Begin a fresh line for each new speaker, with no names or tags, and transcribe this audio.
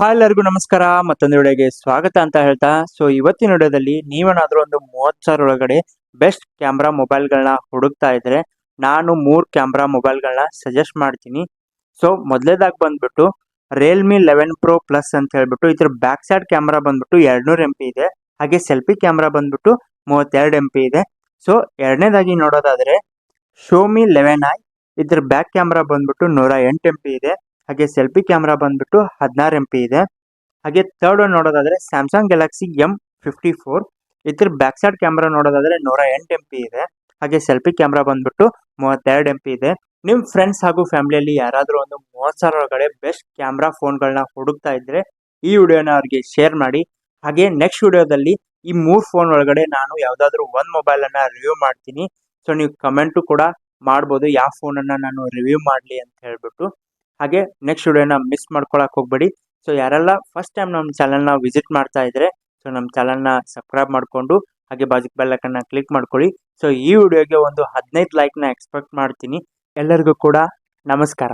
Hi ಎಲ್ಲರಿಗೂ ನಮಸ್ಕಾರ. ಮತ್ತೊಂದು ವಿಡಿಯೋಗೆ ಸ್ವಾಗತ ಅಂತ ಹೇಳ್ತಾ, ಇವತ್ತಿನ ವಿಡಿಯೋದಲ್ಲಿ ನೀವೇನಾದ್ರೂ ಒಂದು 30,000 ಒಳಗಡೆ ಬೆಸ್ಟ್ ಕ್ಯಾಮ್ರಾ ಮೊಬೈಲ್ಗಳನ್ನ ಹುಡುಕ್ತಾ ಇದ್ರೆ ನಾನು 3 ಕ್ಯಾಮ್ರಾ ಮೊಬೈಲ್ಗಳನ್ನ ಸಜೆಸ್ಟ್ ಮಾಡ್ತೀನಿ. ಮೊದಲೇದಾಗಿ ಬಂದ್ಬಿಟ್ಟು ರಿಯಲ್ಮಿ 11 Pro ಪ್ಲಸ್ ಅಂತ ಹೇಳ್ಬಿಟ್ಟು ಇದ್ರ ಬ್ಯಾಕ್ ಸೈಡ್ ಕ್ಯಾಮ್ರಾ ಬಂದ್ಬಿಟ್ಟು 200 MP ಇದೆ. ಹಾಗೆ ಸೆಲ್ಫಿ ಕ್ಯಾಮ್ರಾ ಬಂದ್ಬಿಟ್ಟು 32 MP ಇದೆ. ಎರಡನೇದಾಗಿ ನೋಡೋದಾದ್ರೆ ಶೋಮಿ 11i, ಇದ್ರ ಬ್ಯಾಕ್ ಕ್ಯಾಮ್ರಾ ಬಂದ್ಬಿಟ್ಟು 108 MP ಇದೆ. ಹಾಗೆ ಸೆಲ್ಫಿ ಕ್ಯಾಮ್ರಾ ಬಂದ್ಬಿಟ್ಟು 16 MP ಇದೆ. ಹಾಗೆ ಥರ್ಡ್ ಒನ್ ನೋಡೋದಾದ್ರೆ ಸ್ಯಾಮ್ಸಂಗ್ ಗ್ಯಾಲಕ್ಸಿ M54, ಇದ್ರ ಬ್ಯಾಕ್ ಸೈಡ್ ಕ್ಯಾಮ್ರಾ ನೋಡೋದಾದ್ರೆ 108 MP ಇದೆ. ಹಾಗೆ ಸೆಲ್ಫಿ ಕ್ಯಾಮ್ರಾ ಬಂದ್ಬಿಟ್ಟು 32 MP ಇದೆ. ನಿಮ್ ಫ್ರೆಂಡ್ಸ್ ಹಾಗೂ ಫ್ಯಾಮಿಲಿಯಲ್ಲಿ ಯಾರಾದ್ರೂ ಒಂದು 30,000 ಒಳಗಡೆ ಬೆಸ್ಟ್ ಕ್ಯಾಮ್ರಾ ಫೋನ್ಗಳನ್ನ ಹುಡುಕ್ತಾ ಇದ್ರೆ ಈ ವಿಡಿಯೋನ ಅವ್ರಿಗೆ ಶೇರ್ ಮಾಡಿ. ಹಾಗೆ ನೆಕ್ಸ್ಟ್ ವಿಡಿಯೋದಲ್ಲಿ ಈ 3 ಫೋನ್ ಒಳಗಡೆ ನಾನು ಯಾವ್ದಾದ್ರು ಒಂದ್ ಮೊಬೈಲ್ ಅನ್ನ ರಿವ್ಯೂ ಮಾಡ್ತೀನಿ. ನೀವು ಕಮೆಂಟು ಕೂಡ ಮಾಡ್ಬೋದು ಯಾವ ಫೋನ್ ಅನ್ನ ನಾನು ರಿವ್ಯೂ ಮಾಡ್ಲಿ ಅಂತ ಹೇಳ್ಬಿಟ್ಟು. ಹಾಗೆ ನೆಕ್ಸ್ಟ್ ವಿಡಿಯೋನ ಮಿಸ್ ಮಾಡ್ಕೊಳಕ್ ಹೋಗ್ಬೇಡಿ. ಯಾರೆಲ್ಲ ಫಸ್ಟ್ ಟೈಮ್ ನಮ್ಮ ಚಾನಲ್ನ ವಿಸಿಟ್ ಮಾಡ್ತಾ ಇದ್ರೆ ನಮ್ಮ ಚಾನಲ್ನ ಸಬ್ಸ್ಕ್ರೈಬ್ ಮಾಡ್ಕೊಂಡು ಹಾಗೆ ಬಾಜು ಬೆಲ್ ಐಕಾನ್ನ ಕ್ಲಿಕ್ ಮಾಡ್ಕೊಳ್ಳಿ. ಈ ವಿಡಿಯೋಗೆ ಒಂದು 15 ಲೈಕ್ನ ಎಕ್ಸ್ಪೆಕ್ಟ್ ಮಾಡ್ತೀನಿ. ಎಲ್ಲರಿಗೂ ಕೂಡ ನಮಸ್ಕಾರ.